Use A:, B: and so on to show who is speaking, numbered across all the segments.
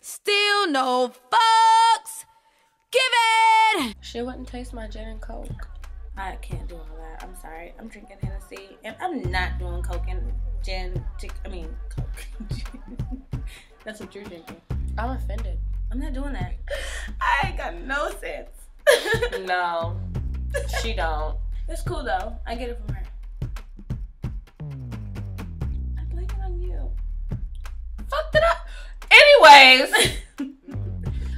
A: Still no fucks given.
B: She wouldn't taste my gin and coke.
C: I can't do all that. I'm sorry. I'm drinking Hennessy, and I'm not doing coke and coke. That's what you're drinking.
B: I'm offended.
C: I'm not doing that. I ain't got no sense.
B: No, she don't.
C: It's cool though. I get it from her. I blame it on you.
B: Fucked it up. Anyways.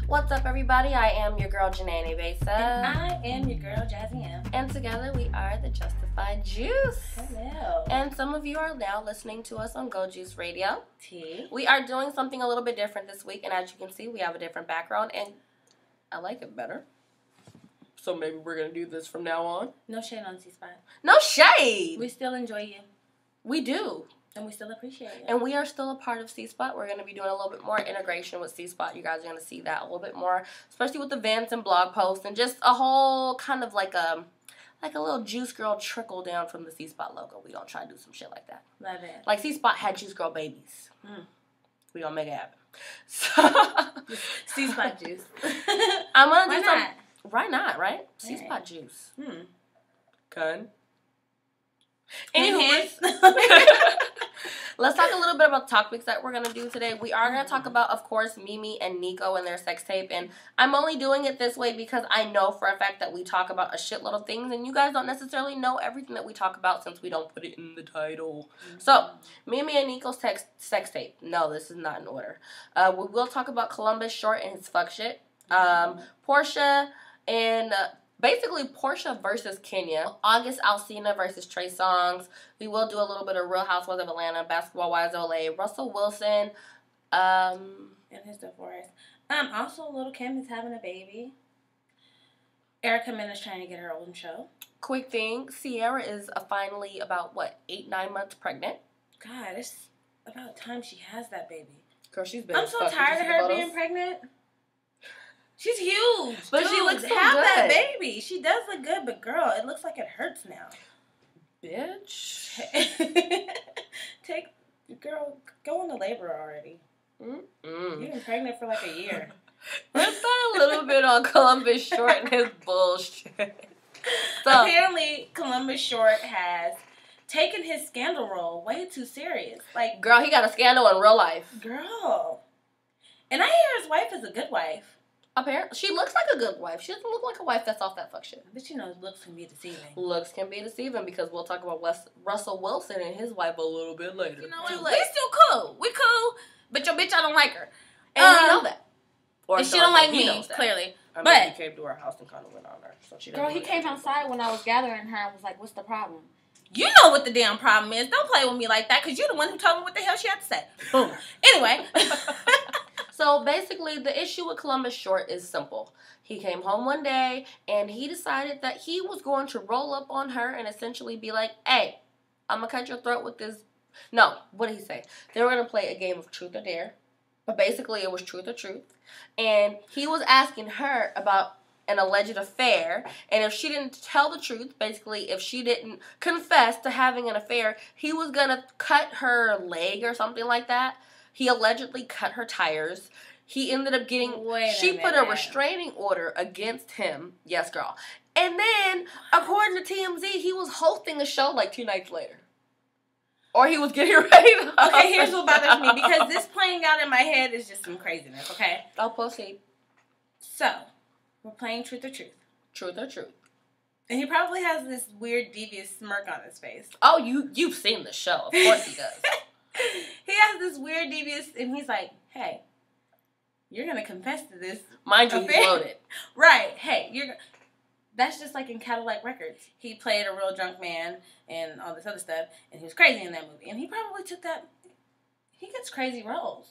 B: What's up, everybody? I am your girl, Janae Besa.
C: And I am your girl, Jazzy M.
B: And together we are the Justified Juice.
C: Hello.
B: And some of you are now listening to us on Go Juice Radio.
C: T.
B: We are doing something a little bit different this week, and as you can see, we have a different background, and I like it better. So maybe we're going to do this from now on.
C: No shade on C-Spot.
B: No shade!
C: We still enjoy you.
B: We do.
C: And we still appreciate you.
B: And we are still a part of C-Spot. We're going to be doing a little bit more integration with C-Spot. You guys are going to see that a little bit more, especially with events and blog posts and just a whole kind of like a little Juice Girl trickle down from the C-Spot logo. We going to try to do some shit like that.
C: Love it.
B: Like C-Spot had Juice Girl babies. We going to make it happen. So,
C: C-Spot Juice.
B: I'm going to
C: Why
B: do
C: not?
B: Why not, right? C-Spot
C: Right.
B: Juice.
C: Con.
B: Anywho, let's talk a little bit about topics that we're going to do today. We are going to talk about, of course, Mimi and Nikko and their sex tape. And I'm only doing it this way because I know for a fact that we talk about a shitload of things. And you guys don't necessarily know everything that we talk about since we don't put it in the title. So, Mimi and Nikko's sex tape. No, this is not in order. We will talk about Columbus Short and his fuck shit. Portia and... basically, Portia versus Kenya. August Alsina versus Trey Songz. We will do a little bit of Real Housewives of Atlanta, Basketball Wives of LA, Russell Wilson,
C: and his divorce. Also, Lil Kim is having a baby. Mena's trying to get her own show.
B: Quick thing, Sierra is finally about, 8-9 months pregnant.
C: God, it's about time she has that baby.
B: Girl, she's been
C: I'm so tired of her being pregnant. She's huge.
B: But
C: dude,
B: she looks so
C: have
B: good.
C: That baby. She does look good, but girl, it looks like it hurts now.
B: Bitch.
C: Go into labor already. You've been pregnant for like a year.
B: Let's start a little bit on Columbus Short and his bullshit. So,
C: apparently, Columbus Short has taken his scandal role way too serious. Like,
B: girl, he got a scandal in real life.
C: Girl. And I hear his wife is a good wife.
B: Apparently, she looks like a good wife. She doesn't look like a wife that's off that fuck shit.
C: But you know, looks can be deceiving.
B: Looks can be deceiving because we'll talk about Russell Wilson and his wife a little bit later.
C: You know what? We still cool. We cool. But your bitch, I don't like her.
B: And we know that.
C: Or she don't like me, clearly.
B: I mean,
C: but
B: he came to our house and kind of went on her. So she
D: girl, he came outside when I was gathering her and was like, what's the problem?
C: You know what the damn problem is. Don't play with me like that because you're the one who told me what the hell she had to say. Boom. Anyway.
B: So basically, the issue with Columbus Short is simple. He came home one day, and he decided that he was going to roll up on her and essentially be like, hey, I'm going to cut your throat with this. No, what did he say? They were going to play a game of truth or dare, but basically it was truth or truth. And he was asking her about an alleged affair, and if she didn't tell the truth, basically if she didn't confess to having an affair, he was going to cut her leg or something like that. He allegedly cut her tires. He ended up getting... She put a restraining order against him. Yes, girl. And then, according to TMZ, he was hosting a show like 2 nights later. Or he was getting ready to...
C: Okay, here's what bothers me. Because this playing out in my head is just some craziness, okay?
B: I'll proceed.
C: So, we're playing Truth or Truth.
B: Truth or Truth.
C: And he probably has this weird, devious smirk on his face.
B: Oh, you've seen the show. Of course he does.
C: He has this weird, devious, and he's like, hey, you're going to confess to this.
B: Mind you, he's loaded.
C: Right. Hey, that's just like in Cadillac Records. He played a real drunk man and all this other stuff, and he was crazy in that movie. And he probably took that. He gets crazy roles.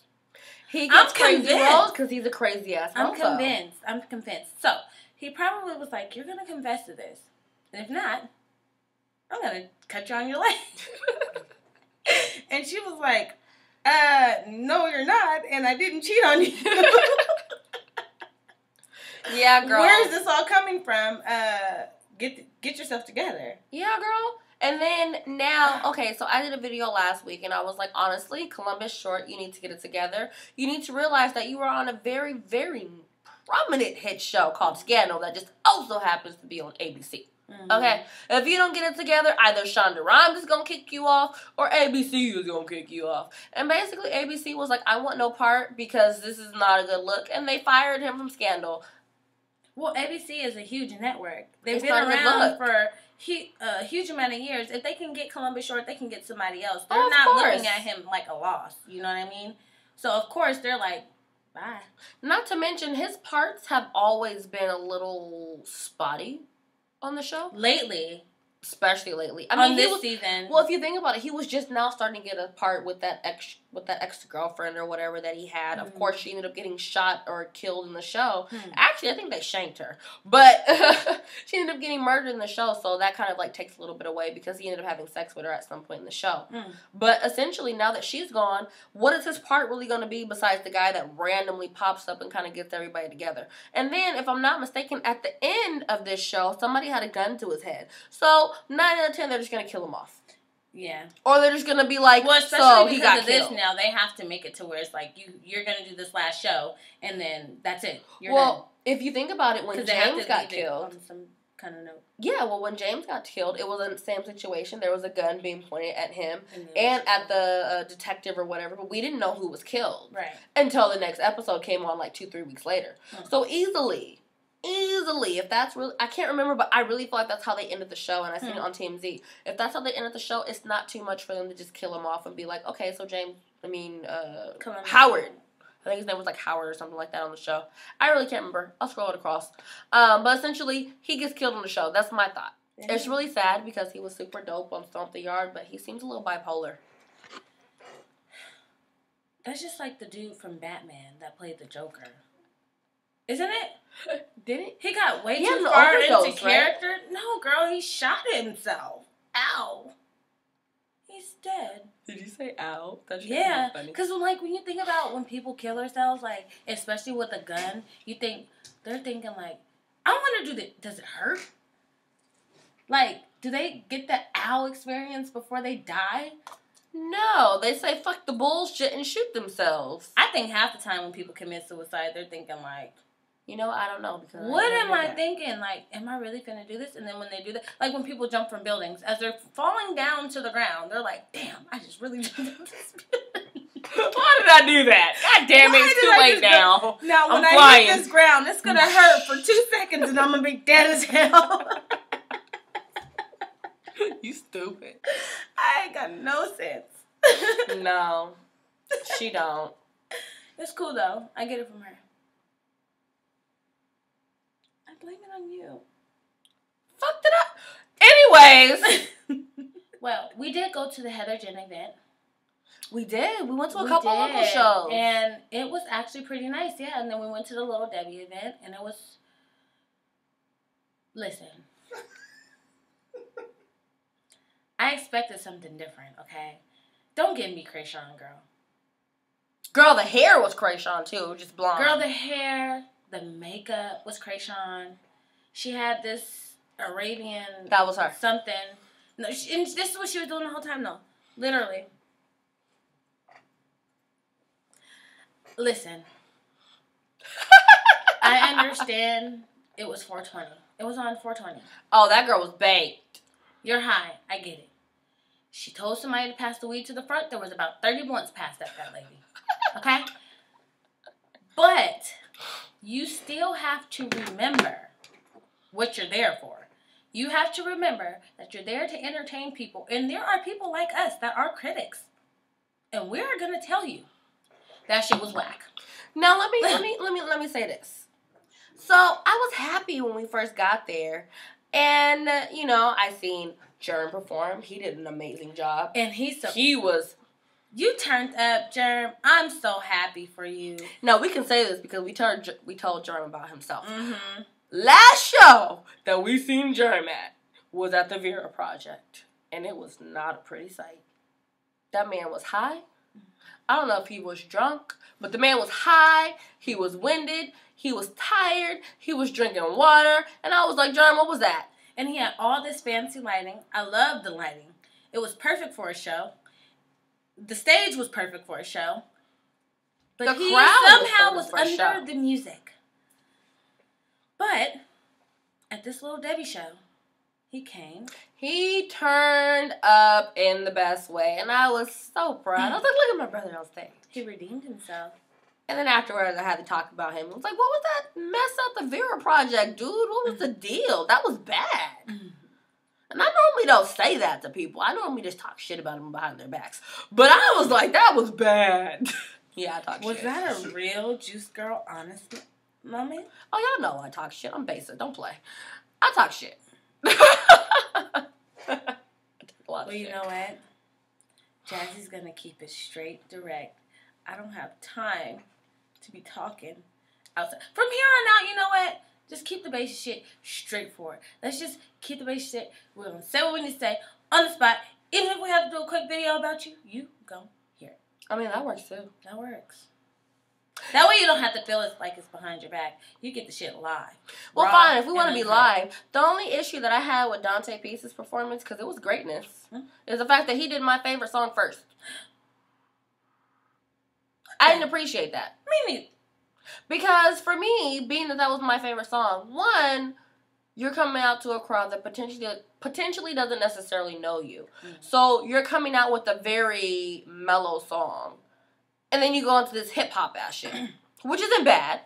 B: He gets crazy roles because he's a crazy ass
C: I'm convinced. So, he probably was like, you're going to confess to this. And if not, I'm going to cut you on your leg. And she was like, no, you're not, and I didn't cheat on you.
B: Yeah, girl.
C: Where is this all coming from? Get yourself together.
B: Yeah, girl. And then now, okay, so I did a video last week and I was like, honestly, Columbus Short, you need to get it together. You need to realize that you are on a very, very prominent hit show called Scandal that just also happens to be on ABC. Mm-hmm. Okay? If you don't get it together, either Shonda Rhimes is going to kick you off or ABC is going to kick you off. And basically, ABC was like, I want no part because this is not a good look. And they fired him from Scandal.
C: Well, ABC is a huge network. They've been around for a huge amount of years. If they can get Columbus Short, they can get somebody else. They're not looking at him like a loss. You know what I mean? So, of course, they're like, bye. Not to mention, his parts have always been a little spotty on the show. Lately. Especially lately. I mean, this season. Well, if you think about it, he was just now starting to get a part with that ex-girlfriend or whatever that he had. Mm-hmm. Of course, she ended up getting shot or killed in the show. Actually, I think they shanked her. But she ended up getting murdered in the show, so that kind of like takes a little bit away because he ended up having sex with her at some point in the show. But essentially, now that she's gone, what is his part really going to be besides the guy that randomly pops up and kind of gets everybody together? And then, if I'm not mistaken, at the end of this show, somebody had a gun to his head. So 9 out of 10, they're just going to kill him off. Yeah. Or they're just going to be like, well, especially because he got of this killed. Now, they have to make it to where it's like, you're going to do this last show, and then that's it. You're done. If you think about it, when James got killed. On some kind of note. Yeah, well, when James got killed, it was in the same situation. There was a gun being pointed at him and at the detective or whatever, but we didn't know who was killed. Right. Until the next episode came on like 2-3 weeks later. So easily, if that's really, I can't remember, but I really feel like that's how they ended the show, and I seen it on TMZ. If that's how they ended the show, it's not too much for them to just kill him off and be like, okay, so Howard. I think his name was like Howard or something like that on the show. I really can't remember. I'll scroll it across. But essentially, he gets killed on the show. That's my thought. Yeah. It's really sad because he was super dope on Stomp the Yard, but he seems a little bipolar. That's just like the dude from Batman that played the Joker. Isn't it? Did it? He got way too far into character. Right? No, girl, he shot himself. Ow. He's dead. Did you say ow? That's yeah, because like when you think about when people kill themselves, like especially with a gun, they're thinking like, I want to do that. Does it hurt? Like, do they get that ow experience before they die? No, they say fuck the bullshit and shoot themselves. I think half the time when people commit suicide, they're thinking like, you know, I don't know. Because what am I thinking? Like, am I really going to do this? And then when they do that, like when people jump from buildings, as they're falling down to the ground, they're like, damn, I just really jumped out this building. Why did I do that? God damn it, it's too late now. Now, when I hit this ground, it's going to hurt for 2 seconds and I'm going to be dead as hell. You stupid. I ain't got no sense. No, she don't. It's cool, though. I get it from her. Blame it on you. Fucked it up. Anyways. Well, we did go to the Heather Jen event. We did. We went to a couple local shows. And it was actually pretty nice, yeah. And then we went to the Lil Debbie event, and it was... Listen. I expected something different, okay? Don't give me Krayshawn, girl. Girl, the hair was Krayshawn, too. Just blonde. Girl, the hair... The makeup was Krayshawn. She had this Arabian... That was her. Something. No, and this is what she was doing the whole time, though. Literally. Listen. I understand it was 420. It was on 420. Oh, that girl was baked. You're high. I get it. She told somebody to pass the weed to the front. There was about 30 blunts passed at that lady. Okay? But... you still have to remember what you're there for. You have to remember that you're there to entertain people. And there are people like us that are critics. And we're going to tell you that shit was whack. Now, let me say this. So, I was happy when we first got there. And, you know, I seen Jerm perform. He did an amazing job. And he was... You turned up, Jerm. I'm so happy for you. No, we can say this because we told Jerm about himself. Mm-hmm. Last show that we seen Jerm at was at the Vera Project. And it was not a pretty sight. That man was high. I don't know if he was drunk, but the man was high. He was winded. He was tired. He was drinking water. And I was like, Jerm, what was that? And he had all this fancy lighting. I loved the lighting. It was perfect for a show. The stage was perfect for a show. But he somehow was under the music. But at this Lil Debbie show, he came.
B: He turned up in the best way. And I was so proud. I was like, look at my brother on stage.
C: He redeemed himself. And
B: then afterwards, I had to talk about him. I was like, what was that mess up the Vera Project, dude? What was the deal? That was bad. And I normally don't say that to people. I normally just talk shit about them behind their backs. But I was like, that was bad. Yeah, I talk shit.
C: Was that a real Juice Girl honest moment?
B: Oh, y'all know I talk shit. I'm basic. Don't play. I talk shit.
C: Well, you know what? Jazzy's going to keep it straight, direct. I don't have time to be talking outside. From here on out, you know what? Just keep the basic shit straightforward. Let's just keep the basic shit. We're going to say what we need to say on the spot. Even if we have to do a quick video about you, you go here.
B: I mean, that works too.
C: That works. That way you don't have to feel like it's behind your back. You get the shit live.
B: Well, fine. If we want to be live, the only issue that I had with Dante Peace's performance, because it was greatness, is the fact that he did my favorite song first. I didn't appreciate that.
C: Me neither.
B: Because for me, being that was my favorite song, one, you're coming out to a crowd that potentially doesn't necessarily know you. So you're coming out with a very mellow song. And then you go into this hip-hop ass shit, which isn't bad.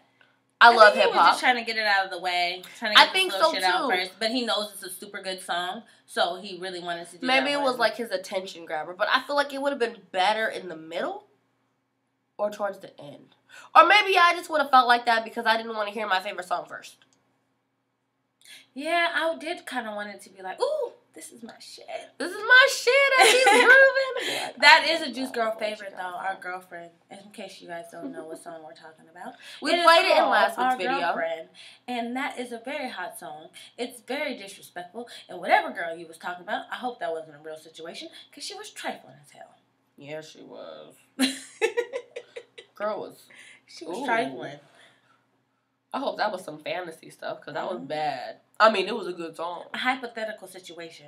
B: I love hip-hop. He was
C: just trying to get it out of the way. Trying to get the shit out first. But he knows it's a super good song, so he really wanted to do that.
B: Maybe it was like his attention grabber. But I feel like it would have been better in the middle or towards the end. Or maybe I just would have felt like that because I didn't want to hear my favorite song first.
C: Yeah, I did kind of want it to be like, ooh, this is my shit.
B: This is my shit and he's grooving.
C: That is a Juice Girl favorite, though, our girlfriend. In case you guys don't know what song we're talking about.
B: We played it in last week's video.
C: Girlfriend, and that is a very hot song. It's very disrespectful. And whatever girl you was talking about, I hope that wasn't a real situation because she was trifling as hell.
B: Yeah, she was. Girl was...
C: She was trifling.
B: I hope that was some fantasy stuff because that was bad. I mean, it was a good song.
C: A hypothetical situation.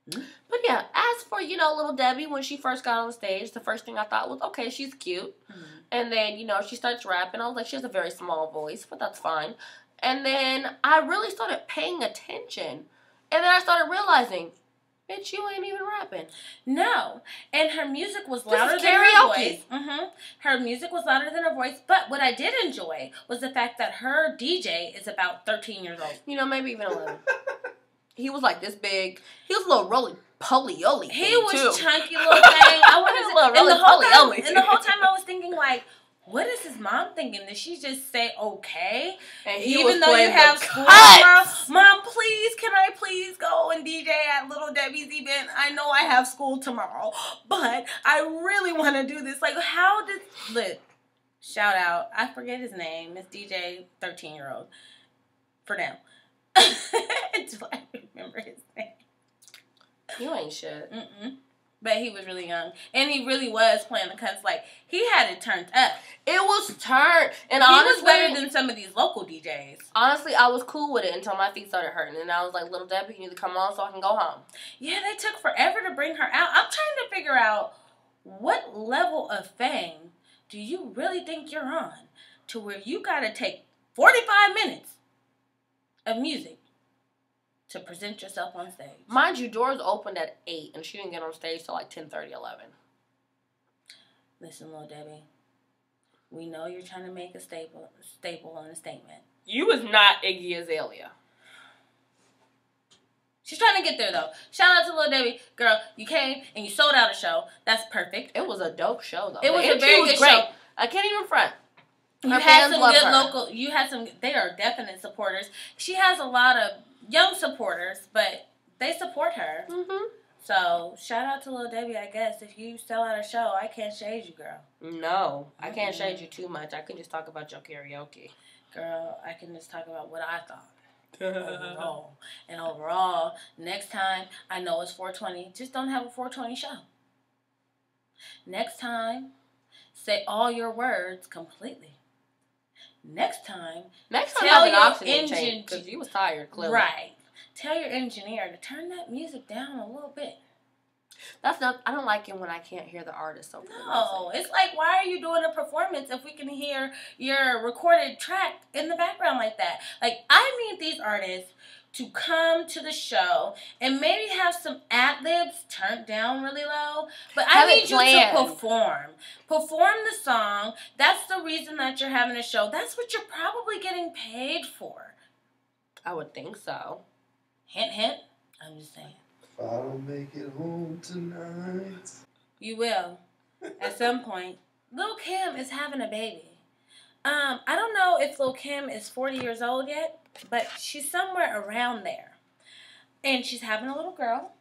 B: But yeah, as for, Lil Debbie, when she first got on stage, the first thing I thought was, okay, she's cute. And then, she starts rapping. I was like, she has a very small voice, but that's fine. And then I really started paying attention. And then I started realizing, bitch, you ain't even rapping.
C: No. And her music was louder than her voice. Her music was louder than her voice. But what I did enjoy was the fact that her DJ is about 13 years old.
B: Maybe even 11. He was like this big. He was a little roly-poly.
C: He was chunky little thing. I wanted to, and the whole time I was thinking like, what is his mom thinking? Did she just say okay?
B: And
C: even though you have school tomorrow, Mom, please, can I please go and DJ at Lil Debbie's event? I know I have school tomorrow, but I really want to do this. Like, how did shout out? I forget his name. It's DJ 13-year-old. For now, until I remember his name.
B: You ain't shit.
C: But he was really young. And he really was playing the cuts. Like, he had it turned up.
B: It was turned. And
C: he
B: honestly,
C: was better than some of these local DJs.
B: Honestly, I was cool with it until my feet started hurting. And I was like, Lil Debbie, you need to come on so I can go home.
C: Yeah, they took forever to bring her out. I'm trying to figure out what level of fame do you really think you're on to where you got to take 45 minutes of music to present yourself on stage.
B: Mind you, doors opened at 8, and she didn't get on stage till like 10:30, 11.
C: Listen, Lil Debbie, we know you're trying to make a staple on a statement.
B: You was not Iggy Azalea.
C: She's trying to get there, though. Shout out to Lil Debbie. Girl, you came and you sold out a show. That's perfect.
B: It was a dope show, though.
C: It was a very good show.
B: I can't even front.
C: You had some good local... You had some... They are definite supporters. She has a lot of young supporters, but they support her. So, shout out to Lil Debbie, I guess. If you sell out a show, I can't shade you, girl.
B: No, I can't shade you too much. I can just talk about your karaoke.
C: Girl, I can just talk about what I thought. Overall. And overall, next time, I know it's 420. Just don't have a 420 show. Next time, say all your words completely. Next time
B: tell your oxygen change because you was tired, clearly.
C: Right. tell your engineer to turn that music down a little bit.
B: That's not. I don't like it when I can't hear the artist over the music.
C: No, it's like, why are you doing a performance if we can hear your recorded track in the background like that? Like, I need these artists to come to the show and maybe have some ad-libs turned down really low. But I need you to perform. Perform the song. That's the reason that you're having a show. That's what you're probably getting paid for.
B: I would think so.
C: Hint, hint. I'm just saying.
E: If I don't make it home tonight.
C: You will. At some point. Lil Kim is having a baby. I don't know if Lil Kim is 40 years old yet, but she's somewhere around there. And she's having a little girl.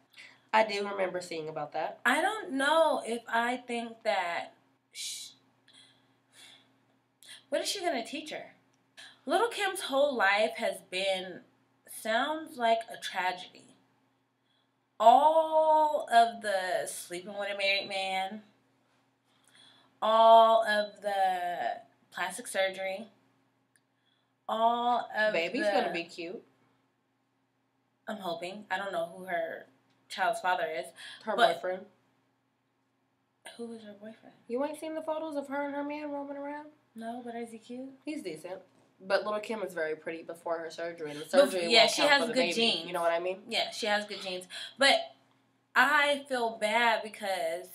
B: I do remember seeing about that.
C: I don't know if I think that... what is she going to teach her? Lil Kim's whole life has been... sounds like a tragedy. All of the sleeping with a married man, all of the plastic surgery, all of
B: Baby's gonna be cute.
C: I'm hoping. I don't know who her child's father is.
B: Her boyfriend.
C: Who is her boyfriend?
B: You ain't seen the photos of her and her man roaming around?
C: No, but is he cute?
B: He's decent. But Lil Kim is very pretty before her surgery. And the surgery
C: yeah, she has good genes.
B: You know what I mean?
C: Yeah, she has good genes. But I feel bad because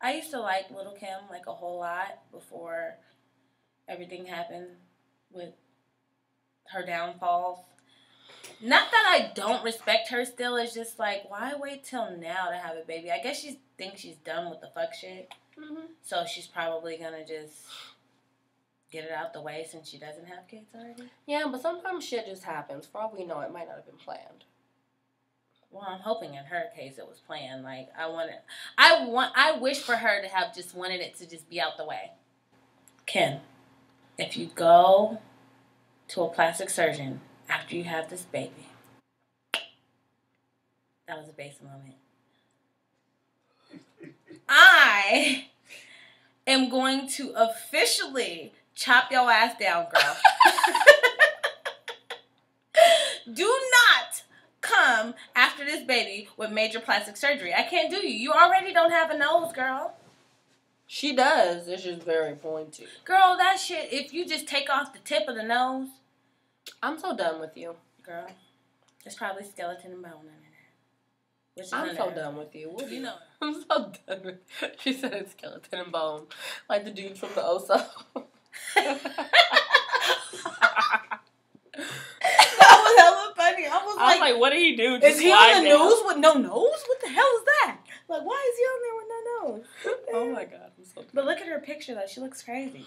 C: I used to like Lil Kim like a whole lot before everything happened with her downfalls. Not that I don't respect her still. It's just like, why wait till now to have a baby? I guess she thinks she's done with the fuck shit. Mm-hmm. So she's probably going to just... get it out the way since she doesn't have kids already?
B: Yeah, but sometimes shit just happens. For all we know, it might not have been planned.
C: Well, I'm hoping in her case it was planned. Like, I wish for her to have just wanted it to just be out the way. Kim, if you go to a plastic surgeon after you have this baby, that was a base moment. I am going to officially chop your ass down, girl. Do not come after this baby with major plastic surgery. I can't do you. You already don't have a nose, girl.
B: She does. It's just very pointy.
C: Girl, that shit, if you just take off the tip of the nose.
B: I'm so done with you.
C: Girl, there's probably skeleton and bone in it.
B: I'm so done with you. What do
C: you know?
B: I'm so done with you. She said it's skeleton and bone. Like the dude from the Oso.
C: That was hella funny. I was
B: like, what did he do?
C: Is he on the news with no nose? What the hell is that? Like, why is he on there with no nose?
B: Oh my god, I'm so.
C: But look at her picture though. She looks crazy.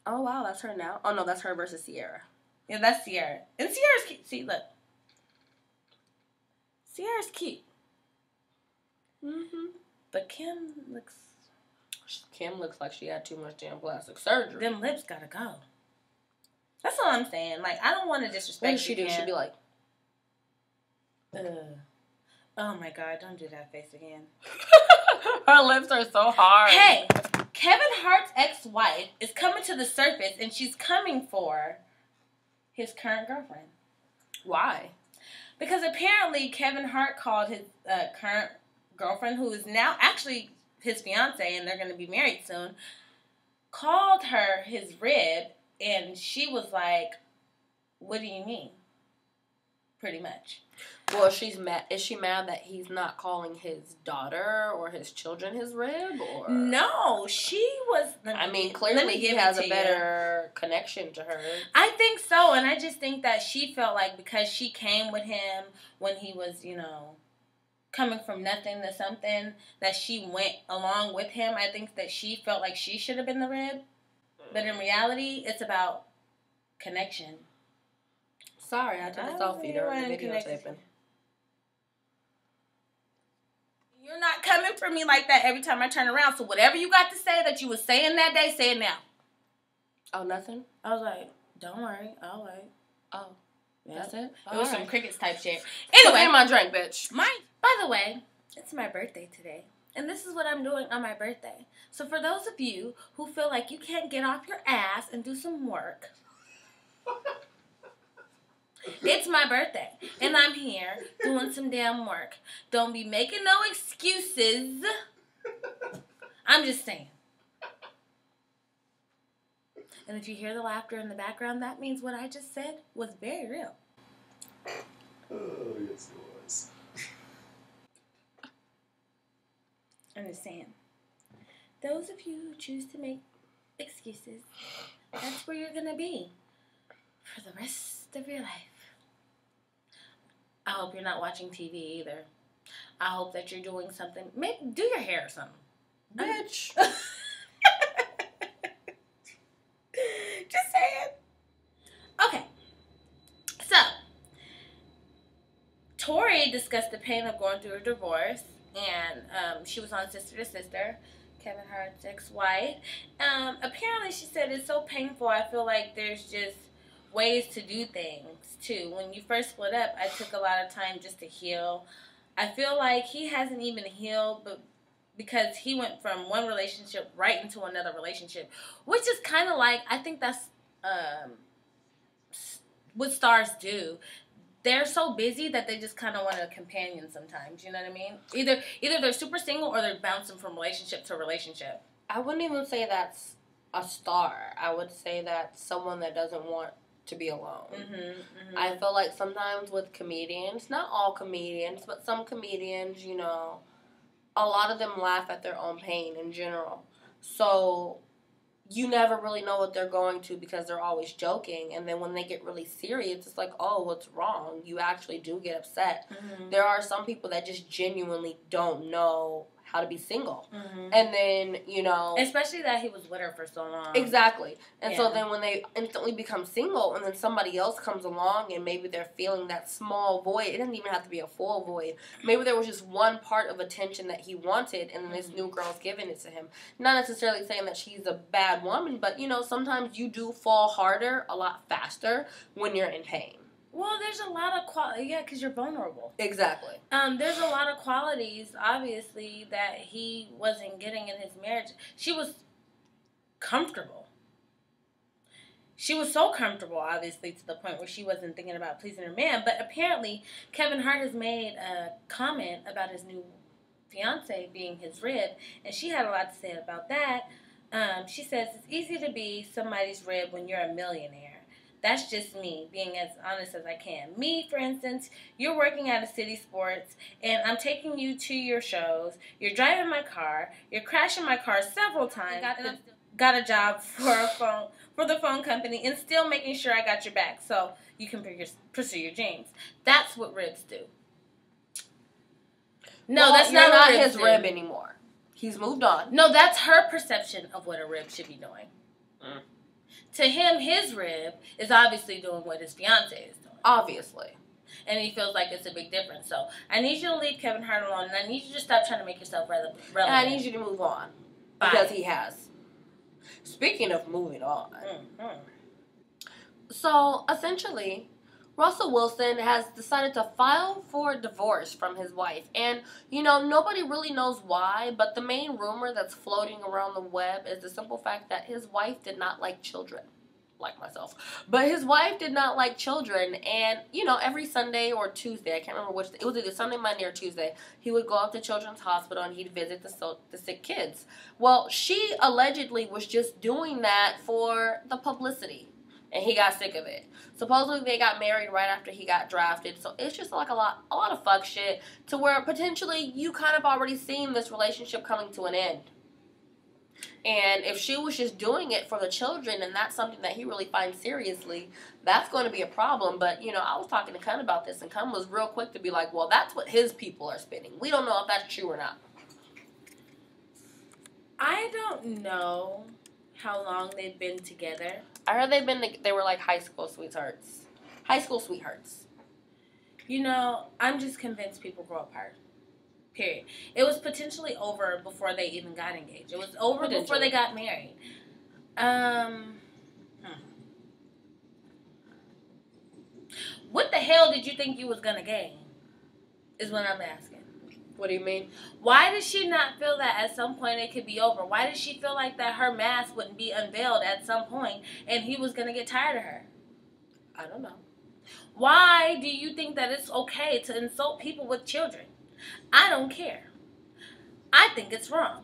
B: Oh wow, that's her now. Oh no, that's her versus Sierra.
C: Yeah, that's Sierra. And Sierra's cute. See, look. Sierra's cute. Mm-hmm. But Kim looks
B: like she had too much damn plastic surgery.
C: Them lips gotta go. That's all I'm saying. Like, I don't want to disrespect you.
B: What does she do? She'd be like,
C: oh my god, don't do that face again.
B: Her lips are so hard.
C: Hey, Kevin Hart's ex-wife is coming to the surface, and she's coming for his current girlfriend.
B: Why?
C: Because apparently Kevin Hart called his current girlfriend, who is now actually his fiance, and they're going to be married soon, called her his rib, and she was like, what do you mean? Pretty much.
B: Well, she's mad. Is she mad that he's not calling his daughter or his children his rib? Or
C: no, she was.
B: I mean, clearly he has a better connection to her.
C: I think so, and I just think that she felt like because she came with him when he was, coming from nothing to something, that she went along with him. I think that she felt like she should have been the rib, but in reality, it's about connection.
B: Sorry, I took a selfie during the videotaping.
C: You're not coming for me like that every time I turn around. So whatever you got to say that you was saying that day, say it now.
B: Oh, nothing?
C: I was like, don't worry, I'll wait.
B: Oh,
C: yeah.
B: That's it?
C: It was some crickets type shit.
B: Anyway, okay, my drink, bitch.
C: By the way, it's my birthday today. And this is what I'm doing on my birthday. So for those of you who feel like you can't get off your ass and do some work, It's my birthday, and I'm here doing some damn work. Don't be making no excuses. I'm just saying. And if you hear the laughter in the background, that means what I just said was very real.
E: Oh, yes, it was.
C: I'm just saying. Those of you who choose to make excuses, that's where you're going to be for the rest of your life. I hope you're not watching TV either. I hope that you're doing something. Maybe do your hair or something.
B: Bitch.
C: Just saying. Okay. So, Tori discussed the pain of going through a divorce, and she was on Sister to Sister, Kevin Hart's ex-wife. Apparently, she said it's so painful. I feel like there's just ways to do things too. When you first split up, I took a lot of time just to heal. I feel like he hasn't even healed, but because he went from one relationship right into another relationship, which is kind of like, I think that's what stars do. They're so busy that they just kind of want a companion sometimes. You know what I mean? Either they're super single or they're bouncing from relationship to relationship.
B: I wouldn't even say that's a star. I would say that's someone that doesn't want to be alone. I feel like sometimes with comedians, not all comedians, but some comedians, you know, a lot of them laugh at their own pain in general. So you never really know what they're going to because they're always joking. And then when they get really serious, it's like, oh, what's wrong? You actually do get upset. There are some people that just genuinely don't know how to be single. And then, you know...
C: Especially that he was with her for so long.
B: Exactly. And so then when they instantly become single and then somebody else comes along and maybe they're feeling that small void, it doesn't even have to be a full void. Maybe there was just one part of attention that he wanted and then this new girl's giving it to him. Not necessarily saying that she's a bad woman, but, you know, sometimes you do fall harder a lot faster when you're in pain.
C: Well, there's a lot of quality, because you're vulnerable.
B: Exactly.
C: There's a lot of qualities, obviously, that he wasn't getting in his marriage. She was comfortable. She was so comfortable, obviously, to the point where she wasn't thinking about pleasing her man. But apparently, Kevin Hart has made a comment about his new fiance being his rib, and she had a lot to say about that. She says, it's easy to be somebody's rib when you're a millionaire. That's just me, being as honest as I can. Me, for instance, you're working at a City Sports, and I'm taking you to your shows. You're driving my car. You're crashing my car several times. Got a job for the phone company, and still making sure I got your back so you can pursue your dreams. That's what ribs do. No, that's not
B: his rib anymore. He's moved on.
C: No, that's her perception of what a rib should be doing. To him, his rib is obviously doing what his fiance is doing.
B: Obviously.
C: And he feels like it's a big difference. So, I need you to leave Kevin Hart alone, and I need you to stop trying to make yourself relevant.
B: And I need you to move on.
C: Bye.
B: Because he has. Speaking of moving on. So, essentially, Russell Wilson has decided to file for divorce from his wife. And, you know, nobody really knows why, but the main rumor that's floating around the web is the simple fact that his wife did not like children. Like myself. But his wife did not like children. And, you know, every Sunday or Tuesday, I can't remember which, it was either Sunday, Monday, or Tuesday, he would go out to Children's Hospital and he'd visit the sick kids. Well, she allegedly was just doing that for the publicity. And he got sick of it. Supposedly they got married right after he got drafted. So it's just like a lot of fuck shit to where potentially you kind of already seen this relationship coming to an end. And if she was just doing it for the children and that's something that he really finds seriously, that's going to be a problem. But, you know, I was talking to Kun about this and Kun was real quick to be like, well, that's what his people are spinning. We don't know if that's true or not.
C: I don't know how long they've been together.
B: I heard they were like high school sweethearts. High school sweethearts.
C: You know, I'm just convinced people grow apart. Period. It was potentially over before they even got engaged. It was over before they got married. What the hell did you think you was gonna gain? Is what I'm asking.
B: What do you mean?
C: Why did she not feel that at some point it could be over? Why did she feel like that her mask wouldn't be unveiled at some point and he was going to get tired of her?
B: I don't know.
C: Why do you think that it's okay to insult people with children? I don't care. I think it's wrong.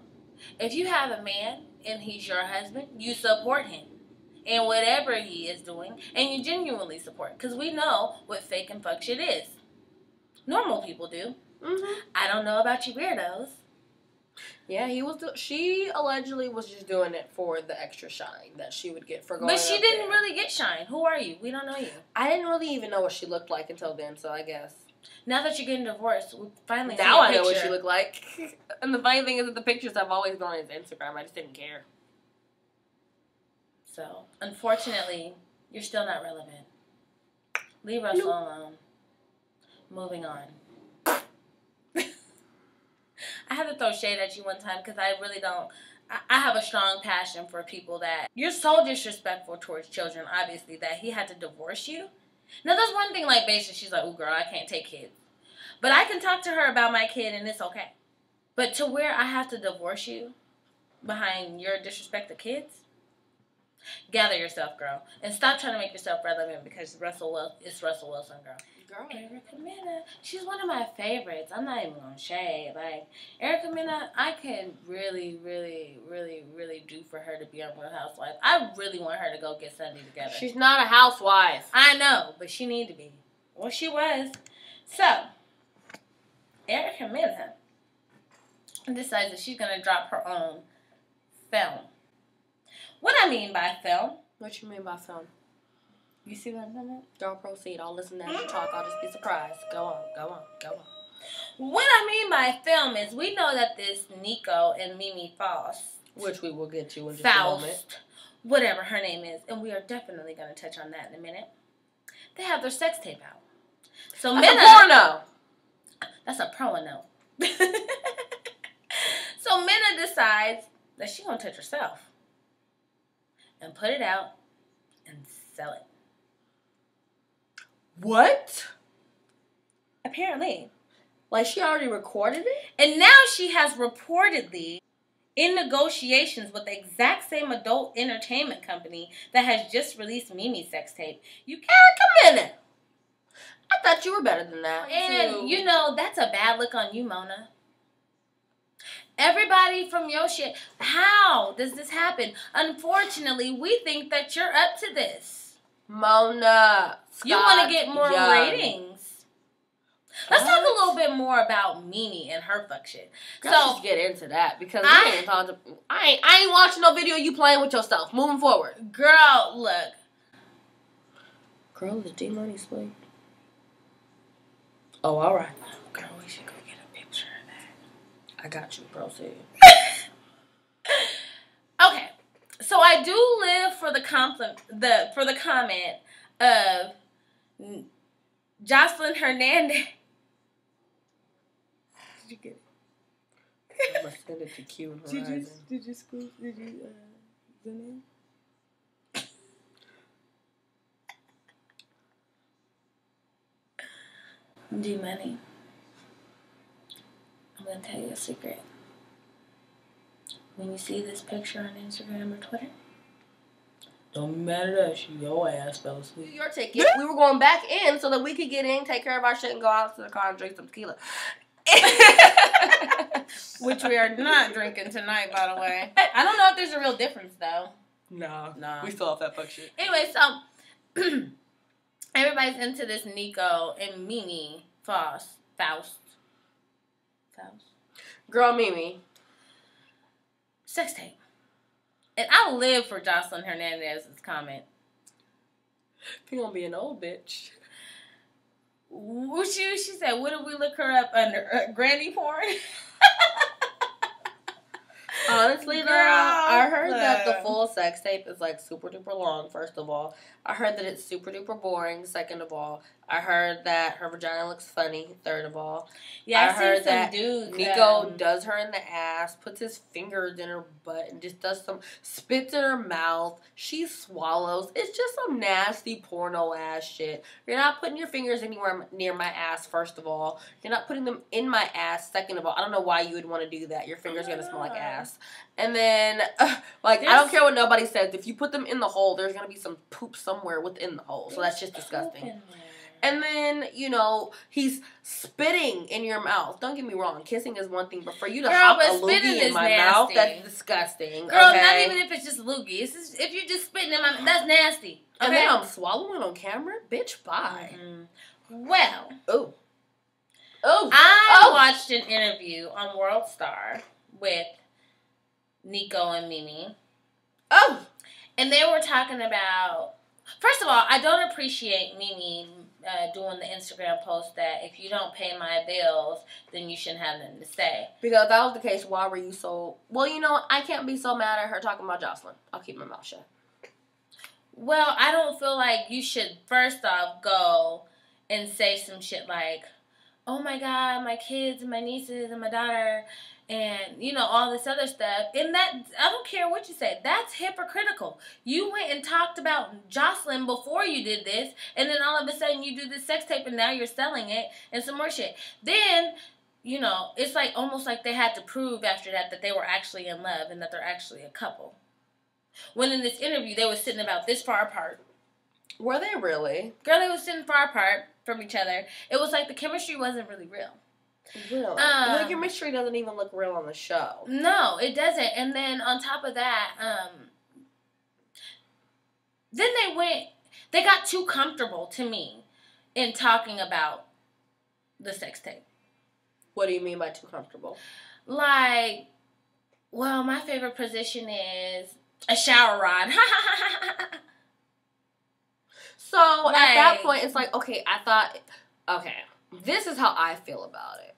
C: If you have a man and he's your husband, you support him in whatever he is doing, and you genuinely support. Because we know what fake and fuck shit is. Normal people do. Mm-hmm. I don't know about you weirdos.
B: Yeah, she allegedly was just doing it for the extra shine that she would get for going.
C: But she didn't really get shine. Who are you? We don't know you.
B: I didn't really even know what she looked like until then, so I guess.
C: Now that you're getting divorced, we finally
B: now I know what she looked like. And the funny thing is that the pictures I've always been on his Instagram. I just didn't care.
C: So, unfortunately, you're still not relevant. Leave Russell alone. Moving on. I had to throw shade at you one time because I really don't. I have a strong passion for people that. You're so disrespectful towards children, obviously, that he had to divorce you. Now, that's one thing, like, basically, she's like, oh, girl, I can't take kids. But I can talk to her about my kid, and it's okay. But to where I have to divorce you behind your disrespect to kids? Gather yourself, girl. And stop trying to make yourself relevant because it's Russell Wilson, girl. Erica Mena, she's one of my favorites. I'm not even gonna shade. Like, Erica Mena, I can really, really, really, really do for her to be on Real Housewives. I really want her to go get Sunday together.
B: She's not a housewife.
C: I know, but she need to be. Well, she was. So, Erica Mena decides that she's gonna drop her own film. What I mean by film?
B: What you mean by film?
C: You see what I'm talking about?
B: Don't proceed. I'll listen to you talk. I'll just be surprised. Go on.
C: What I mean by film is we know that this Nikko and Mimi Faust,
B: which we will get to in just a moment,
C: whatever her name is, and we are definitely going to touch on that in a minute. They have their sex tape out. So
B: that's a porno.
C: That's a porno. So Mena decides that she's going to touch herself and put it out and sell it.
B: What?
C: Apparently.
B: Like, she already recorded it?
C: And now she has reportedly in negotiations with the exact same adult entertainment company that has just released Mimi's sex tape. You can't
B: come in it. I thought you were better than that.
C: And, you know, that's a bad look on you, Mona. Everybody from your shit. How does this happen? Unfortunately, we think that you're up to this.
B: Mona.
C: You want to get more ratings. Let's talk a little bit more about Mimi and her fuck shit.
B: Let's just get into that because I ain't watching no video of you playing with yourself. Moving forward.
C: Girl, look.
B: Girl, is D-Money asleep? Oh, all right.
C: Girl, we should go get a picture of that.
B: I got you, proceed.
C: Okay. So I do live for the comment of Jocelyn Hernandez. Did you get it?
B: I'm gonna send it to Q and Horizon.
C: Did you zoom in? D-Money. I'm gonna tell you a secret. When you see this picture on Instagram or Twitter, don't be mad at us. Your ass fell asleep.
B: Your ticket. We were going back in so that we could get in, take care of our shit, and go out to the car and drink some tequila.
C: Which we are not drinking tonight, by the way. I don't know if there's a real difference, though.
B: No. We still have that fuck shit.
C: Anyway, so everybody's into this Nikko and Mimi Faust.
B: Girl, Mimi.
C: Sex tape. And I live for Jocelyn Hernandez's comment.
B: You gonna be an old bitch.
C: She said, what did we look her up under? Granny porn?
B: Honestly, girl, I heard that the full sex tape is like super duper long, first of all. I heard that it's super duper boring, second of all. I heard that her vagina looks funny, third of all.
C: Yeah,
B: I heard that
C: dudes,
B: Nikko does her in the ass, puts his fingers in her butt, and just does spits in her mouth. She swallows. It's just some nasty porno ass shit. You're not putting your fingers anywhere near my ass, first of all. You're not putting them in my ass, second of all. I don't know why you would want to do that. Your finger's gonna smell like ass. And then, I don't care what nobody says. If you put them in the hole, there's gonna be some poop somewhere within the hole. So that's just disgusting. And then, you know, he's spitting in your mouth. Don't get me wrong. Kissing is one thing, but for you to hop a loogie in my mouth, that's disgusting.
C: Girl,
B: okay?
C: Not even if it's just loogie. It's just, if you're just spitting in my mouth, that's nasty. Okay?
B: And then I'm swallowing on camera? Bitch, bye.
C: Mm-hmm. Well.
B: Oh.
C: I watched an interview on World Star with Nikko and Mimi.
B: Oh.
C: And they were talking about, first of all, I don't appreciate Mimi doing the Instagram post that if you don't pay my bills, then you shouldn't have nothing to say.
B: Because if that was the case, why were you so... Well, you know, I can't be so mad at her talking about Jocelyn. I'll keep my mouth shut.
C: Well, I don't feel like you should first off go and say some shit like, oh my God, my kids and my nieces and my daughter and, you know, all this other stuff. And that, I don't care what you say. That's hypocritical. You went and talked about Jocelyn before you did this, and then all of a sudden you do this sex tape and now you're selling it and some more shit. Then, you know, it's like almost like they had to prove after that they were actually in love and that they're actually a couple. When in this interview, they were sitting about this far apart.
B: Were they really?
C: Girl, they were sitting far apart from each other. It was like the chemistry wasn't really real.
B: Really? The chemistry doesn't even look real on the show.
C: No, it doesn't. And then on top of that, then they got too comfortable to me in talking about the sex tape.
B: What do you mean by too comfortable?
C: Like, well, my favorite position is a shower rod.
B: So, at that point, it's like, okay, this is how I feel about it.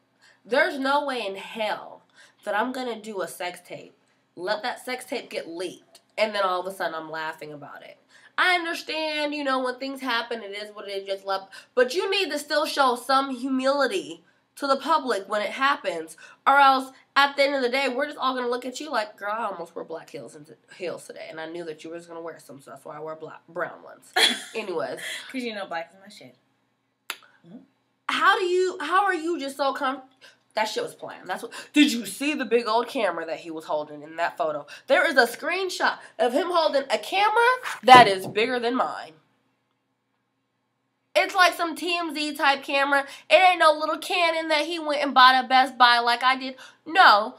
B: There's no way in hell that I'm going to do a sex tape, let that sex tape get leaked, and then all of a sudden I'm laughing about it. I understand, you know, when things happen, it is what it is, just love. But you need to still show some humility to the public when it happens, or else at the end of the day, we're just all going to look at you like, girl, I almost wore black heels today, and I knew that you were just going to wear some, so that's why I wear brown ones. Anyways.
C: Because you know black is my shit.
B: Mm-hmm. How are you just so that shit was planned. Did you see the big old camera that he was holding in that photo? There is a screenshot of him holding a camera that is bigger than mine. It's like some TMZ type camera. It ain't no little Canon that he went and bought at Best Buy like I did. No.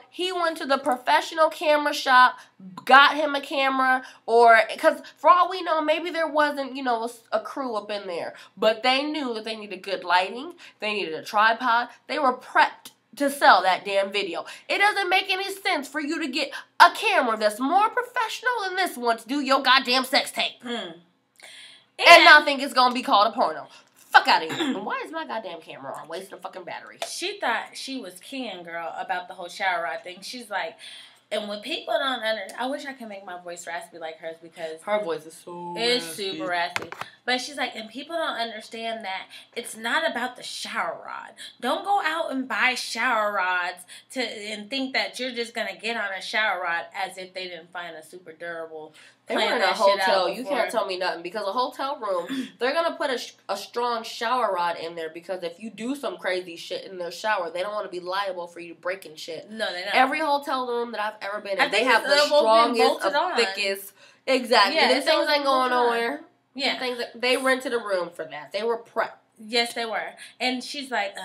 B: He went to the professional camera shop, got him a camera, or, because for all we know, maybe there wasn't, you know, a crew up in there. But they knew that they needed good lighting. They needed a tripod. They were prepped to sell that damn video. It doesn't make any sense for you to get a camera that's more professional than this one to do your goddamn sex tape. And not think it's going to be called a porno. Fuck out of here. And why is my goddamn camera on? Wasting a fucking battery.
C: She thought she was kidding, girl, about the whole shower rod thing. She's like, and when people don't I wish I could make my voice raspy like hers because
B: her voice is so
C: it's
B: raspy.
C: super raspy. But she's like, and people don't understand that it's not about the shower rod. Don't go out and buy shower rods and think that you're just going to get on a shower rod as if they didn't find a super durable.
B: They were in a hotel. You can't tell me nothing. Because a hotel room, they're going to put a strong shower rod in there because if you do some crazy shit in their shower, they don't want to be liable for you breaking shit.
C: No, they don't.
B: Every hotel room that I've ever been in, they have the strongest, thickest. Exactly.
C: Yeah,
B: these things ain't going nowhere.
C: Yeah.
B: They rented a room for that. They were prepped.
C: Yes, they were. And she's like,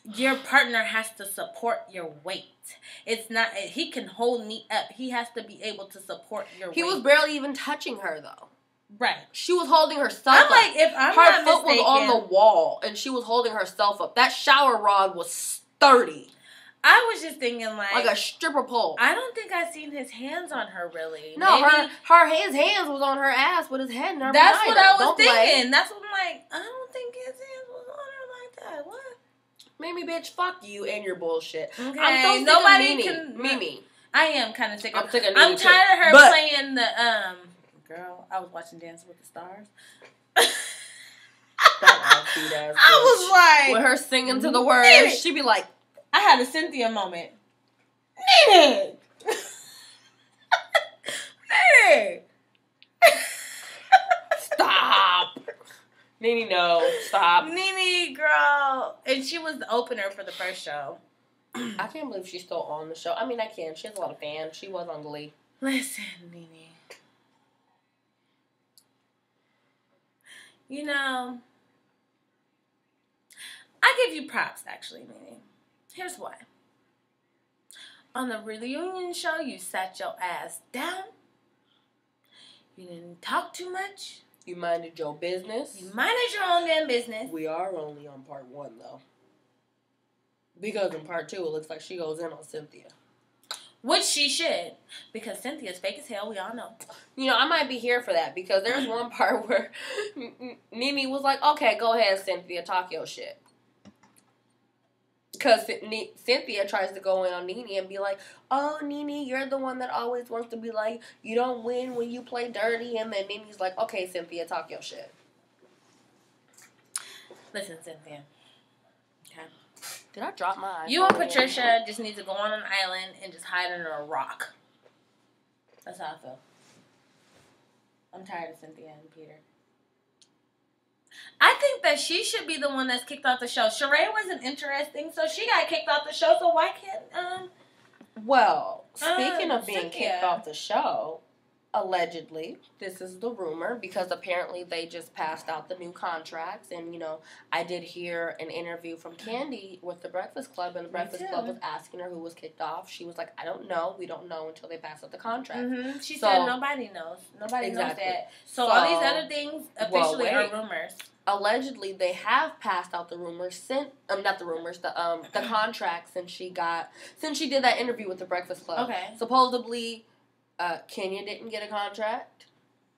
C: your partner has to support your weight. It's not, he can hold me up. He has to be able to support your weight.
B: He was barely even touching her, though.
C: Right.
B: She was holding herself
C: I'm
B: up.
C: like, if I'm
B: her
C: not
B: foot
C: mistaken,
B: was on the wall, and she was holding herself up. That shower rod was sturdy.
C: I was just thinking, like
B: a stripper pole.
C: I don't think I seen his hands on her, really.
B: No, his hands was on her ass with his head in her
C: That's
B: behind
C: what I was
B: Don't
C: thinking.
B: play.
C: That's what I'm like, I don't think his hands was on her like that. What?
B: Mimi, bitch, fuck you and your bullshit.
C: Okay.
B: I'm so
C: Nobody
B: sick of
C: can...
B: Mimi.
C: I am kind of sick of
B: I'm sick of Mimi.
C: I'm tired of her playing the, girl, I was watching Dancing with the Stars.
B: I
C: was like...
B: With her singing to the words, she'd be like...
C: I had a Cynthia moment. Nene! Nene!
B: Stop! Nene, no. Stop.
C: Nene, girl. And she was the opener for the first show.
B: I can't believe she's still on the show. I mean, I can. She has a lot of fans. She was on Glee.
C: Listen, Nene. You know, I give you props, actually, Mimi. Here's why. On the reunion show, you sat your ass down. You didn't talk too much.
B: You minded your business.
C: You minded your own damn business.
B: We are only on part 1, though. Because in part 2, it looks like she goes in on Cynthia.
C: Which she should. Because Cynthia's fake as hell, we all know.
B: You know, I might be here for that. Because there's one part where Mimi was like, okay, go ahead, Cynthia, talk your shit. Because Cynthia tries to go in on Nene and be like, oh, Nene, you're the one that always wants to be like, you don't win when you play dirty. And then Nene's like, okay, Cynthia, talk your shit.
C: Listen, Cynthia. Okay.
B: Did I drop my iPhone?
C: You and Patricia just need to go on an island and just hide under a rock. That's how I feel. I'm tired of Cynthia and Peter. I think that she should be the one that's kicked off the show. Sheree wasn't interesting, so she got kicked off the show, so why can't,
B: Well, speaking of being
C: Cynthia.
B: kicked off the show, allegedly, this is the rumor, because apparently they just passed out the new contracts, and, you know, I did hear an interview from Candy with the Breakfast Club, and the Breakfast Club was asking her who was kicked off. She was like, I don't know. We don't know until they pass out the contract.
C: Mm-hmm. She said nobody knows. Nobody knows that. So all these other things officially are rumors.
B: Allegedly, they have passed out the rumors the contract since she did that interview with the Breakfast Club.
C: Okay.
B: Supposedly, Kenya didn't get a contract.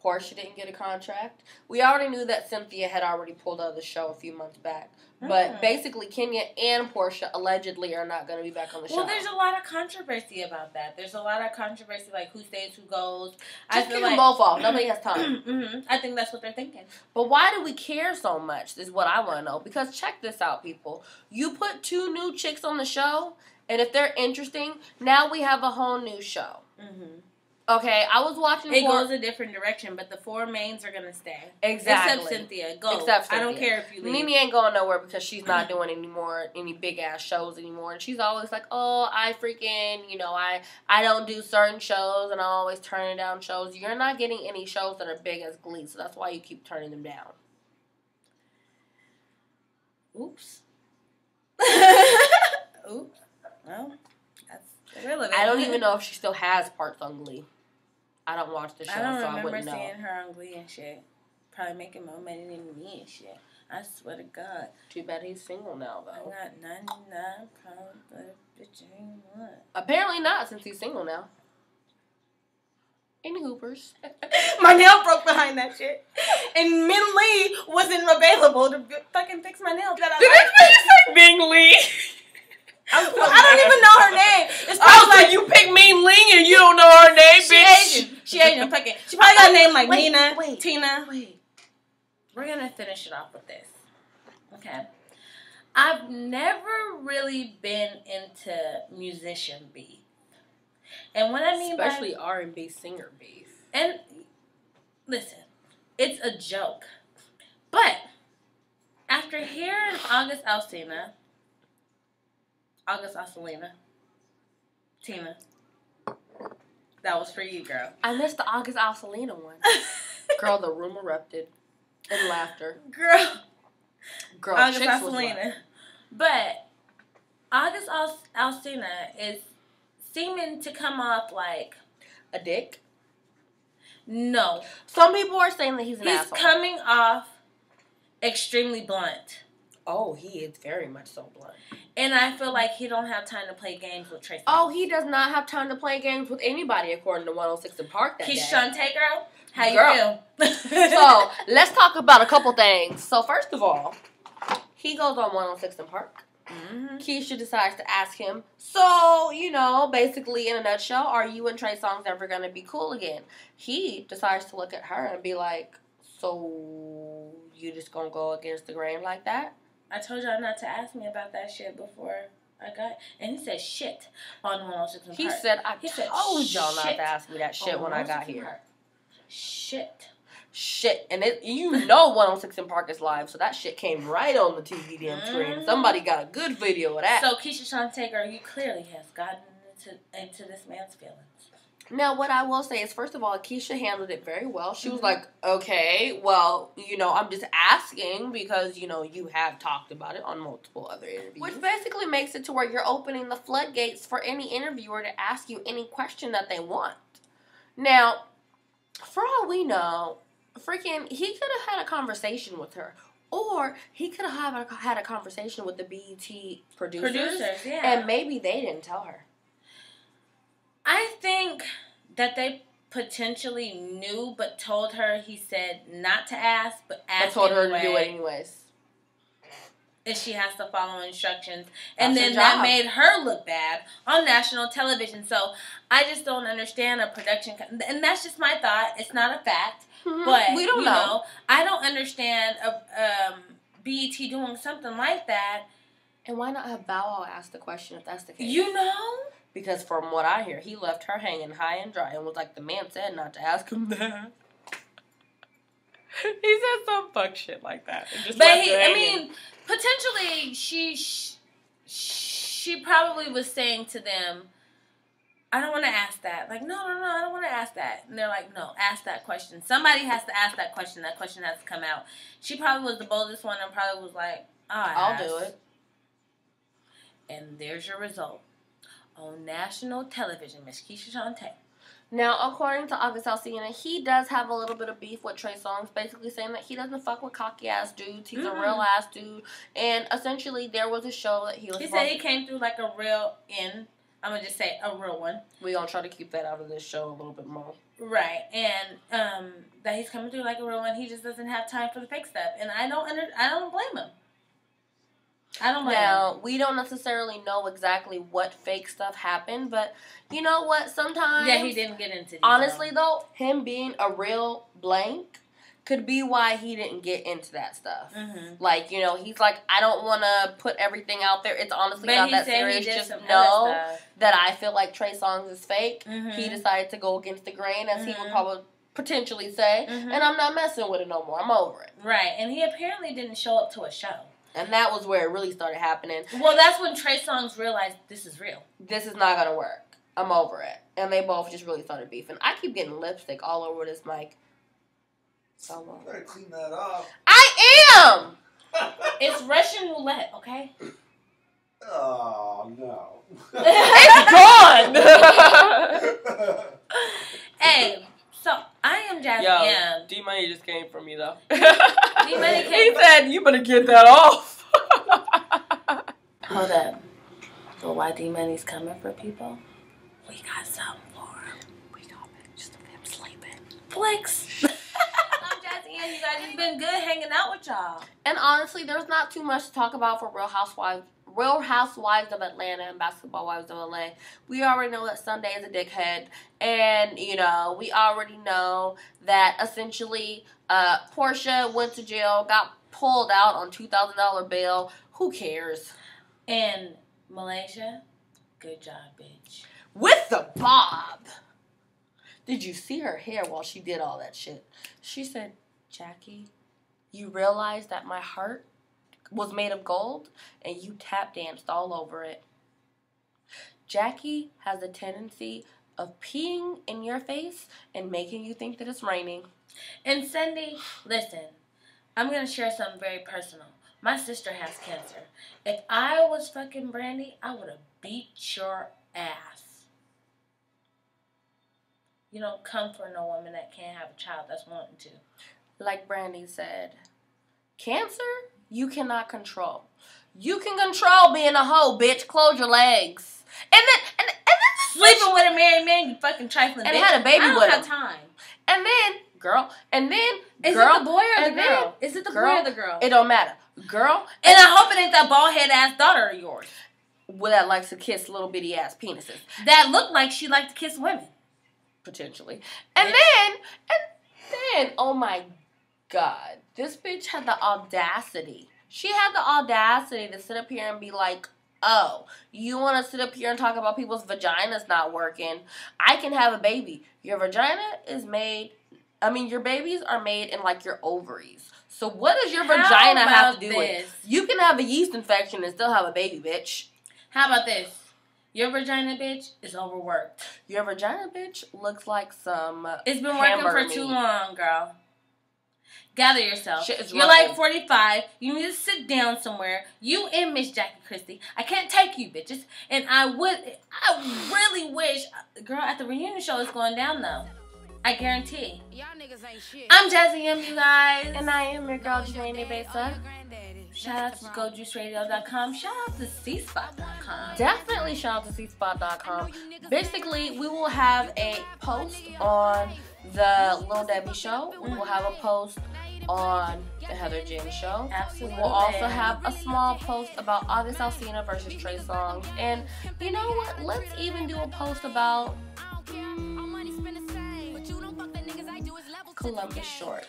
B: Portia didn't get a contract. We already knew that Cynthia had already pulled out of the show a few months back. But basically, Kenya and Portia allegedly are not going to be back on the show.
C: Well, there's a lot of controversy about that. There's a lot of controversy, like who stays, who goes.
B: Just kick them both off. Nobody has time.
C: Mm-hmm. I think that's what they're thinking.
B: But why do we care so much is what I want to know. Because check this out, people. You put 2 new chicks on the show, and if they're interesting, now we have a whole new show.
C: Mm-hmm.
B: Okay, I was watching.
C: It goes a different direction, but the 4 mains are gonna stay.
B: Exactly.
C: Except Cynthia. Go.
B: Except Cynthia.
C: I don't care if you leave.
B: Mimi ain't going nowhere because she's not doing any big ass shows anymore. And she's always like, oh, I freaking, you know, I don't do certain shows and I'm always turning down shows. You're not getting any shows that are big as Glee, so that's why you keep turning them down.
C: Oops. Oops. Well, that's irrelevant.
B: I don't even know if she still has parts on Glee. I don't watch the show,
C: I
B: so I wouldn't know.
C: remember seeing her on Glee and shit. Probably making more money than me and shit. I swear to God.
B: Too bad he's single now, though.
C: I got 99 pounds, but bitch ain't what.
B: Apparently not, since he's single now. Any hoopers.
C: My nail broke behind that shit. And Min Lee wasn't available to fucking fix my nail. Did
B: I say Ming Lee?
C: I don't even know her name. It's
B: probably like you pick Ming Lee and you don't know her name, bitch.
C: She Asian. Fuck it. She probably got a name like Mena, Tina.
B: Wait.
C: We're gonna finish it off with this. Okay. I've never really been into musician beef. And what I mean
B: especially R&B singer beef.
C: And listen, it's a joke. But after hearing Tina, that was for you, girl.
B: I missed the August Alsina one. Girl, the room erupted in laughter. Girl,
C: August
B: chicks was
C: Alsina. But August Alsina is seeming to come off like
B: a dick.
C: No.
B: Some people are saying that he's an asshole.
C: He's coming off extremely blunt.
B: Oh, he is very much so blunt.
C: And I feel like he don't have time to play games with Trey.
B: Oh, he does not have time to play games with anybody, according to 106 in Park that day.
C: Shantae, girl, how you feel?
B: So, let's talk about a couple things. So, first of all, he goes on 106 in Park.
C: Mm-hmm.
B: Keisha decides to ask him, so, you know, basically in a nutshell, are you and Trey Songz ever going to be cool again? He decides to look at her and be like, so, you just going to go against the grain like that?
C: I told y'all not to ask me about that shit before I got... And he said shit on 106 in Park.
B: He said, I told y'all not to ask me that shit when I got here.
C: Shit.
B: And you know 106 in Park is live, so that shit came right on the TV damn screen. Somebody got a good video of that.
C: So Keisha Shantae, girl, you clearly has gotten into this man's feelings.
B: Now, what I will say is, first of all, Keisha handled it very well. She was like, okay, well, I'm just asking because, you have talked about it on multiple other interviews. Which basically makes it to where you're opening the floodgates for any interviewer to ask you any question that they want. Now, for all we know, freaking, he could have had a conversation with her. Or he could have had a conversation with the BET producers.
C: Yeah.
B: And maybe they didn't tell her.
C: I think that they potentially knew, but told her. He said not to ask, but asked.
B: But told her to do it anyways.
C: And she has to follow instructions, and then that made her look bad on national television. So I just don't understand a production, and that's just my thought. It's not a fact, but
B: we don't know.
C: I don't understand BET doing something like that.
B: And why not have Bow Wow ask the question if that's the case? Because from what I hear, he left her hanging high and dry and was like, the man said not to ask him that. He said some fuck shit like that.
C: Potentially, she probably was saying to them, I don't want to ask that. Like, no, I don't want to ask that. And they're like, no, ask that question. Somebody has to ask that question. That question has to come out. She probably was the boldest one and probably was like, I'll do it. And there's your result. On national television, Miss Keisha Shantae.
B: Now, according to August Alsina, he does have a little bit of beef with Trey Songz, basically saying that he doesn't fuck with cocky-ass dudes. He's a real-ass dude. And essentially, there was a show that he was...
C: He said he came through like a real I'm going to just say a real one.
B: We're going to try to keep that out of this show a little bit more.
C: Right. And that he's coming through like a real one. He just doesn't have time for the fake stuff. And I don't blame him.
B: Now, we don't necessarily know exactly what fake stuff happened, but you know what? Sometimes...
C: Yeah, he didn't get into detail.
B: Honestly, though, him being a real blank could be why he didn't get into that stuff. Mm-hmm. Like, he's like, I don't want to put everything out there. It's honestly not that serious. Just know that I feel like Trey Songz is fake. Mm-hmm. He decided to go against the grain, as he would probably potentially say, and I'm not messing with it no more. I'm over it.
C: Right, and he apparently didn't show up to a show.
B: And that was where it really started happening.
C: Well, that's when Trey Songz realized this is real.
B: This is not going to work. I'm over it. And they both just really started beefing. I keep getting lipstick all over this mic. So long.
E: You better clean that off.
B: I am!
C: It's Russian roulette, okay?
E: Oh, no.
B: It's gone!
C: Hey, so I am Jazzy M.
B: D-Money just came from me, though.
C: He
B: said, you better get that off.
C: Hold up. But why D-Money's coming for people? We got something for him. We got just of him sleeping. Flicks. I'm Jazzy M. You guys, it's been good hanging out with y'all.
B: And honestly, there's not too much to talk about for Real Housewives of Atlanta and Basketball Wives of LA. We already know that Sunday is a dickhead. And, we already know that essentially Portia went to jail, got pulled out on $2,000 bail. Who cares?
C: And Malaysia, good job, bitch.
B: With the bob. Did you see her hair while she did all that shit? She said, Jackie, you realize that my heart was made of gold and you tap danced all over it. Jackie has a tendency of peeing in your face and making you think that it's raining.
C: And Cindy, listen, I'm going to share something very personal. My sister has cancer. If I was fucking Brandy, I would have beat your ass. You don't come for no woman that can't have a child that's wanting to.
B: Like Brandy said, cancer, you cannot control. You can control being a hoe, bitch. Close your legs. And then
C: sleeping with a married man, you fucking trifling bitch.
B: And had a baby with him.
C: I don't have time.
B: And then, girl,
C: is it the boy or the girl? Is it the boy or the girl?
B: It don't matter. Girl.
C: And I hope it ain't that bald head ass daughter of yours.
B: That likes to kiss little bitty ass penises.
C: That looked like she liked to kiss women.
B: Potentially. And then, oh my God, this bitch had the audacity. She had the audacity to sit up here and be like, oh, you want to sit up here and talk about people's vaginas not working? I can have a baby. Your vagina is made, your babies are made in like your ovaries. So what does your vagina have to do with it? You can have a yeast infection and still have a baby, bitch.
C: How about this? Your vagina, bitch, is overworked.
B: Your vagina, bitch, looks like some
C: It's been working for too long, girl. Gather yourself. You're
B: rubbing.
C: like 45. You need to sit down somewhere. You and Miss Jackie Christie. I can't take you, bitches. And I really wish, girl, at the reunion show, it's going down, though. I guarantee. I'm Jazzy M, you guys.
B: And I am your girl, Janine Besa.
C: Shout out to GoJuiceRadio.com. Shout out to CSpot.com.
B: Definitely shout out to CSpot.com. Basically, we will have a post on the Lil Debbie show. We will have a post on the Heather Jen show.
C: Absolutely.
B: We'll also have a small post about August Alsina versus Trey Songz. And you know what? Let's even do a post about Columbus Short.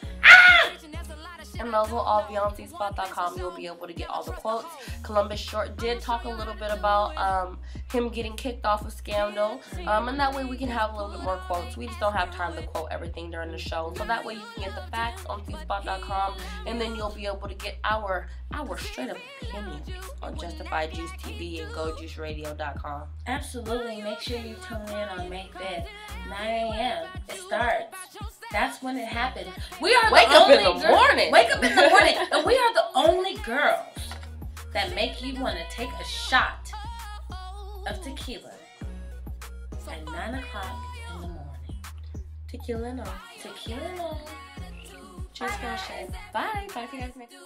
B: And those will all be on CSpot.com. You'll be able to get all the quotes. Columbus Short did talk a little bit about him getting kicked off of Scandal. And that way we can have a little bit more quotes. We just don't have time to quote everything during the show. So that way you can get the facts on CSpot.com. And then you'll be able to get our straight up opinions on Justified Juice TV and GoJuiceRadio.com.
C: Absolutely. Make sure you tune in on May 5th, 9 a.m. It starts. That's when it happens. We are
B: Wake up in the morning.
C: Wake up in the morning. And we are the only girls that make you want to take a shot of tequila at 9 o'clock in the morning.
B: Tequila and all.
C: Tequila and all.
B: Cheers, girl. Bye. Bye for you guys next week.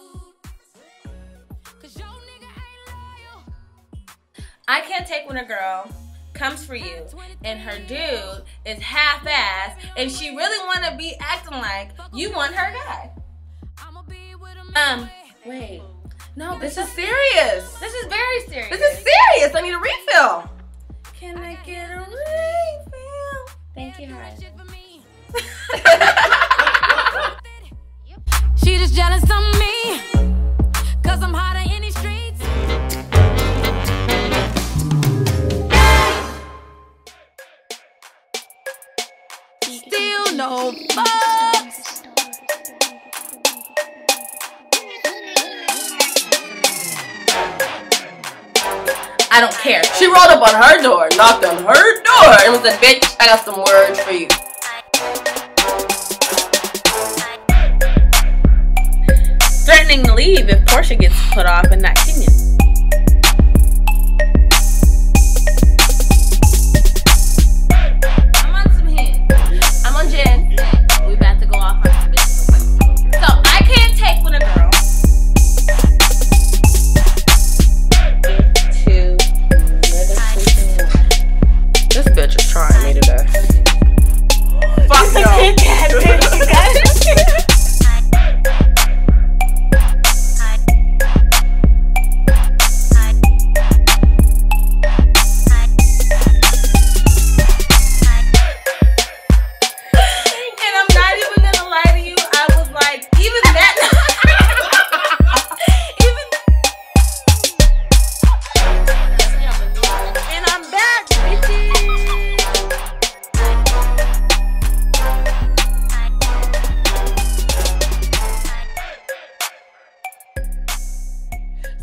C: I can't take when a girl comes for you and her dude is half-ass and she really want to be acting like you want her guy.
B: Wait.
C: No,
B: This is serious.
C: This is very serious.
B: This is serious. I need a refill.
C: Can I get a refill?
B: Thank you, Hart.
A: She just jealous of me, 'cause I'm hotter in these streets. Still no fucks.
B: I don't care. She rolled up on her door, knocked on her door, and was like, bitch, I got some words for you.
C: Threatening to leave if Portia gets put off and not Kenyan. I'm on some hint.
B: I'm on Jen.
C: We about to go off on some business. So I can't take when a girl
B: This bitch is trying me today. Fuck no.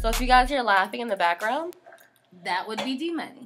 B: So if you guys hear laughing in the background,
C: that would be D-Money.